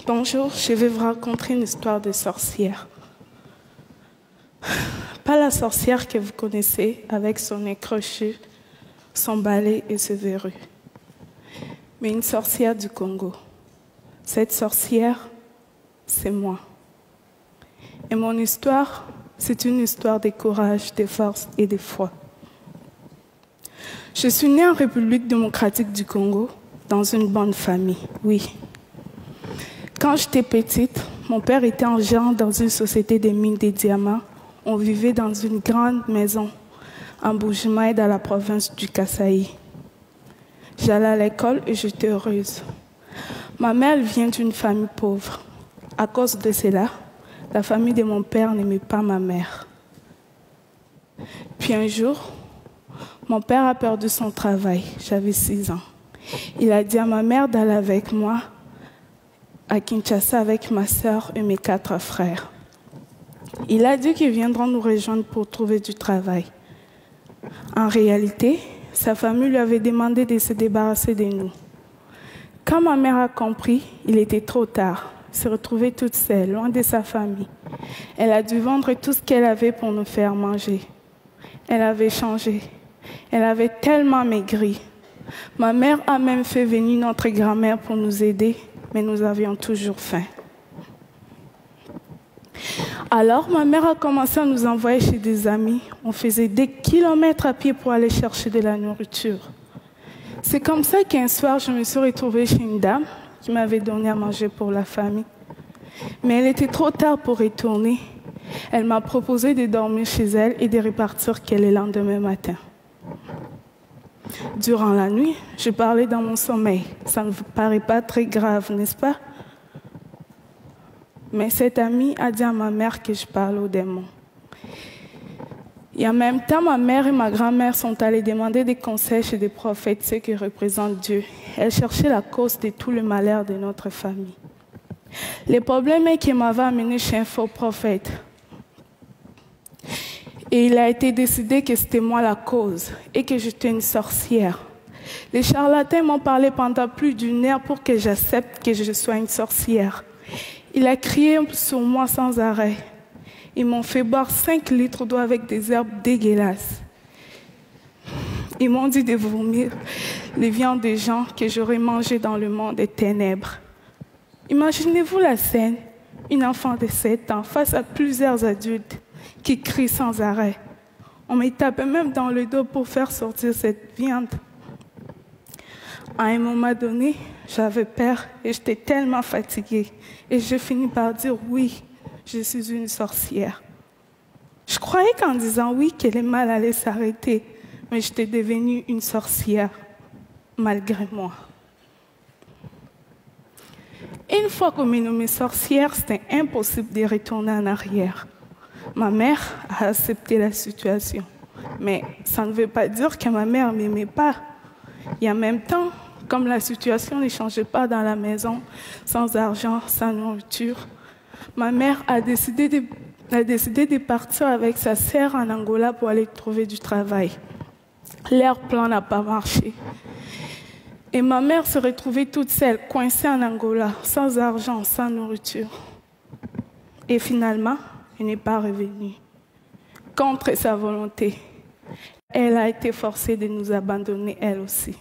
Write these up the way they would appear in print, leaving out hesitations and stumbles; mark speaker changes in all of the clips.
Speaker 1: Bonjour, je vais vous raconter une histoire de sorcière. Pas la sorcière que vous connaissez avec son nez crochu, son balai et ses verrues, mais une sorcière du Congo. Cette sorcière, c'est moi. Et mon histoire, c'est une histoire de courage, de force et de foi. Je suis née en République démocratique du Congo, dans une bonne famille, oui. Quand j'étais petite, mon père était en gérant dans une société de mines de diamants. On vivait dans une grande maison en Bujimaï, dans la province du Kasaï. J'allais à l'école et j'étais heureuse. Ma mère vient d'une famille pauvre. À cause de cela, la famille de mon père n'aimait pas ma mère. Puis un jour, mon père a perdu son travail. J'avais 6 ans. Il a dit à ma mère d'aller avec moi à Kinshasa avec ma sœur et mes 4 frères. Il a dit qu'ils viendront nous rejoindre pour trouver du travail. En réalité, sa famille lui avait demandé de se débarrasser de nous. Quand ma mère a compris, il était trop tard. Elle se retrouvait toute seule, loin de sa famille. Elle a dû vendre tout ce qu'elle avait pour nous faire manger. Elle avait changé. Elle avait tellement maigri. Ma mère a même fait venir notre grand-mère pour nous aider, mais nous avions toujours faim. Alors, ma mère a commencé à nous envoyer chez des amis. On faisait des kilomètres à pied pour aller chercher de la nourriture. C'est comme ça qu'un soir, je me suis retrouvée chez une dame qui m'avait donné à manger pour la famille. Mais elle était trop tard pour retourner. Elle m'a proposé de dormir chez elle et de repartir le lendemain matin. Durant la nuit, je parlais dans mon sommeil. Ça ne vous paraît pas très grave, n'est-ce pas? Mais cette amie a dit à ma mère que je parle aux démons. Et en même temps, ma mère et ma grand-mère sont allées demander des conseils chez des prophètes, ceux qui représentent Dieu. Elles cherchaient la cause de tout le malheur de notre famille. Le problème est qu'elle m'avait amené chez un faux prophète. Et il a été décidé que c'était moi la cause et que j'étais une sorcière. Les charlatans m'ont parlé pendant plus d'1 heure pour que j'accepte que je sois une sorcière. Il a crié sur moi sans arrêt. Ils m'ont fait boire 5 litres d'eau avec des herbes dégueulasses. Ils m'ont dit de vomir les viandes des gens que j'aurais mangées dans le monde des ténèbres. Imaginez-vous la scène, une enfant de 7 ans face à plusieurs adultes qui crient sans arrêt. On me tapait même dans le dos pour faire sortir cette viande. À un moment donné, j'avais peur et j'étais tellement fatiguée. Et j'ai fini par dire oui, je suis une sorcière. Je croyais qu'en disant oui, que le mal allait s'arrêter. Mais j'étais devenue une sorcière, malgré moi. Une fois qu'on m'est nommée sorcière, c'était impossible de retourner en arrière. Ma mère a accepté la situation. Mais ça ne veut pas dire que ma mère ne m'aimait pas. Et en même temps, comme la situation ne changeait pas dans la maison, sans argent, sans nourriture, ma mère a décidé de partir avec sa sœur en Angola pour aller trouver du travail. Leur plan n'a pas marché. Et ma mère se retrouvait toute seule, coincée en Angola, sans argent, sans nourriture. Et finalement, elle n'est pas revenue. Contre sa volonté, elle a été forcée de nous abandonner, elle aussi.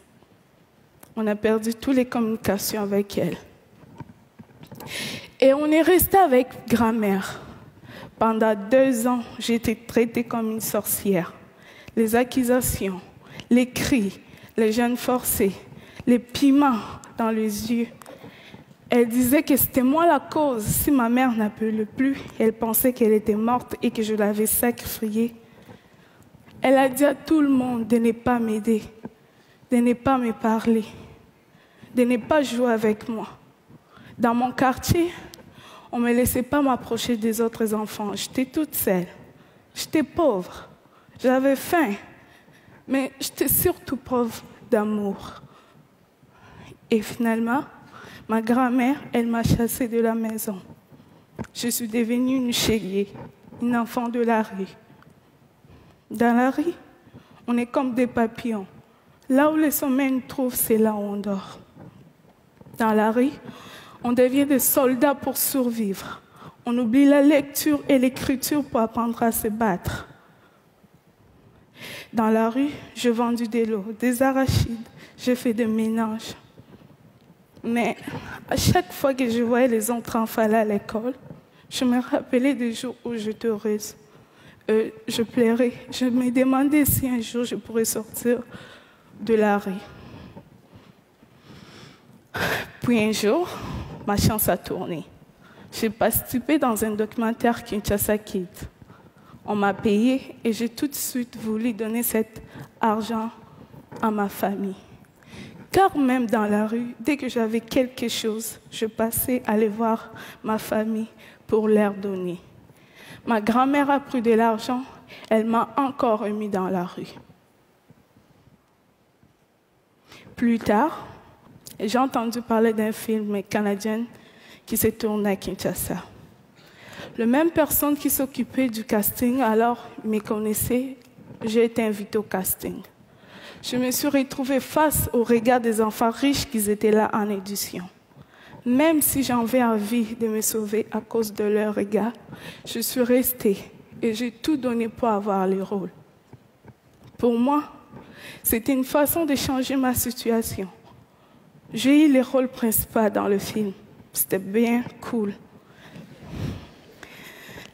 Speaker 1: On a perdu toutes les communications avec elle. Et on est resté avec grand-mère. Pendant 2 ans, j'ai été traitée comme une sorcière. Les accusations, les cris, les jeûnes forcés, les piments dans les yeux. Elle disait que c'était moi la cause. Si ma mère n'appelait plus, elle pensait qu'elle était morte et que je l'avais sacrifiée. Elle a dit à tout le monde de ne pas m'aider, de ne pas me parler, de ne pas jouer avec moi. Dans mon quartier, on ne me laissait pas m'approcher des autres enfants. J'étais toute seule. J'étais pauvre. J'avais faim. Mais j'étais surtout pauvre d'amour. Et finalement, ma grand-mère, elle m'a chassée de la maison. Je suis devenue une chélier, une enfant de la rue. Dans la rue, on est comme des papillons. Là où le sommeil nous trouve, c'est là où on dort. Dans la rue, On devient des soldats pour survivre. On oublie la lecture et l'écriture pour apprendre à se battre. Dans la rue, j'ai vendu des lots, des arachides, j'ai fait des ménages. Mais à chaque fois que je voyais les autres enfants aller à l'école, je me rappelais des jours où j'étais heureuse. Je pleurais. Je me demandais si un jour je pourrais sortir de la rue. Puis un jour, ma chance a tourné. J'ai participé dans un documentaire Kinshasa Kids. On m'a payé et j'ai tout de suite voulu donner cet argent à ma famille. Car même dans la rue, dès que j'avais quelque chose, je passais aller voir ma famille pour leur donner. Ma grand-mère a pris de l'argent, elle m'a encore remis dans la rue. Plus tard, j'ai entendu parler d'un film canadien qui s'est tourné à Kinshasa. La même personne qui s'occupait du casting, alors me connaissait, j'ai été invitée au casting. Je me suis retrouvée face au regard des enfants riches qui étaient là en édition. Même si j'avais envie de me sauver à cause de leur regard, je suis restée et j'ai tout donné pour avoir le rôle. Pour moi, c'était une façon de changer ma situation. J'ai eu le rôle principal dans le film. C'était bien cool.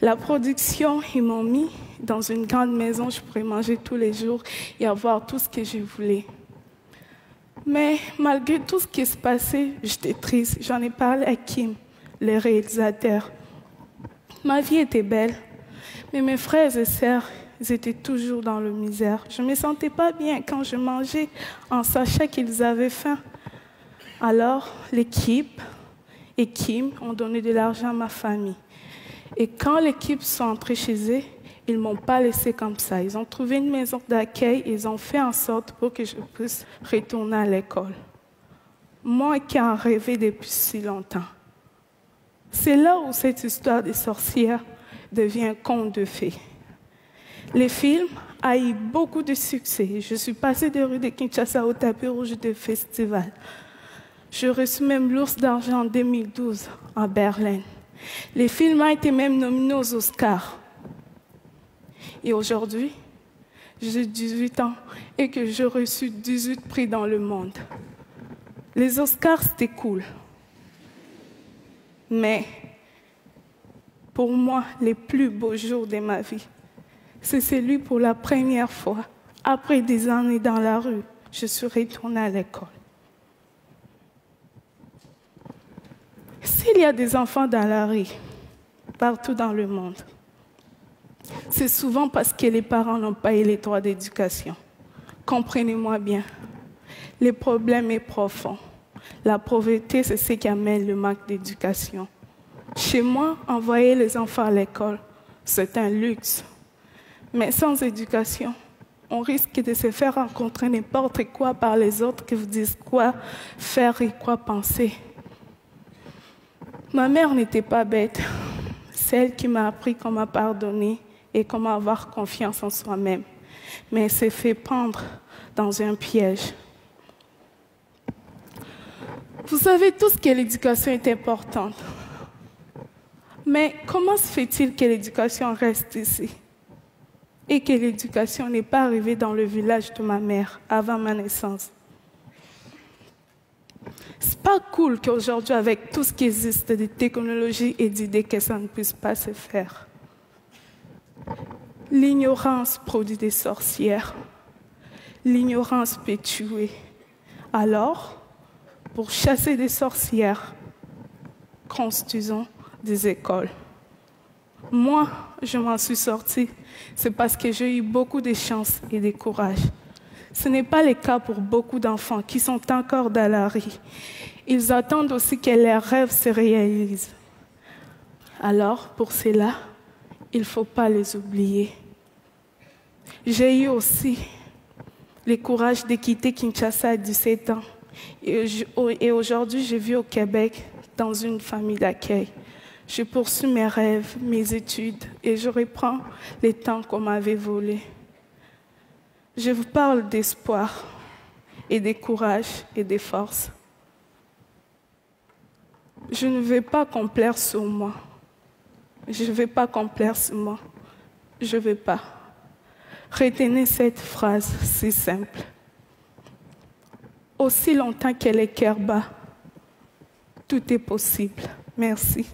Speaker 1: La production, ils m'ont mis dans une grande maison, je pourrais manger tous les jours et avoir tout ce que je voulais. Mais malgré tout ce qui se passait, j'étais triste. J'en ai parlé à Kim, le réalisateur. Ma vie était belle, mais mes frères et sœurs, ils étaient toujours dans la misère. Je ne me sentais pas bien quand je mangeais en sachant qu'ils avaient faim. Alors, l'équipe et Kim ont donné de l'argent à ma famille. Et quand l'équipe sont entrés chez eux, ils ne m'ont pas laissé comme ça. Ils ont trouvé une maison d'accueil et ils ont fait en sorte pour que je puisse retourner à l'école. Moi qui en rêvais depuis si longtemps. C'est là où cette histoire des sorcières devient un conte de fées. Le film a eu beaucoup de succès. Je suis passée des rues de Kinshasa au tapis rouge de festival. J'ai reçu même l'Ours d'argent en 2012 à Berlin. Le film a été même nominé aux Oscars. Et aujourd'hui, j'ai 18 ans et que j'ai reçu 18 prix dans le monde. Les Oscars, c'était cool. Mais pour moi, les plus beaux jours de ma vie, c'est celui pour la première fois, après des années dans la rue, je suis retournée à l'école. S'il y a des enfants dans la rue, partout dans le monde, c'est souvent parce que les parents n'ont pas eu les droits d'éducation. Comprenez-moi bien, le problème est profond. La pauvreté, c'est ce qui amène le manque d'éducation. Chez moi, envoyer les enfants à l'école, c'est un luxe. Mais sans éducation, on risque de se faire rencontrer n'importe quoi par les autres qui vous disent quoi faire et quoi penser. Ma mère n'était pas bête. C'est elle qui m'a appris comment pardonner et comment avoir confiance en soi-même. Mais elle s'est fait prendre dans un piège. Vous savez tous que l'éducation est importante. Mais comment se fait-il que l'éducation reste ici et que l'éducation n'est pas arrivée dans le village de ma mère avant ma naissance? C'est pas cool qu'aujourd'hui, avec tout ce qui existe de technologies et d'idées, que ça ne puisse pas se faire. L'ignorance produit des sorcières. L'ignorance peut tuer. Alors, pour chasser des sorcières, construisons des écoles. Moi, je m'en suis sortie. C'est parce que j'ai eu beaucoup de chance et de courage. Ce n'est pas le cas pour beaucoup d'enfants qui sont encore dans la rue. Ils attendent aussi que leurs rêves se réalisent. Alors, pour cela, il ne faut pas les oublier. J'ai eu aussi le courage de quitter Kinshasa à 17 ans. Et aujourd'hui, je vis au Québec dans une famille d'accueil. Je poursuis mes rêves, mes études et je reprends les temps qu'on m'avait volés. Je vous parle d'espoir et de courage et de force. Je ne vais pas complaire sur moi. Je ne vais pas complaire sur moi. Je ne vais pas. Retenez cette phrase si simple. Aussi longtemps qu'elle est cœur bas, tout est possible. Merci.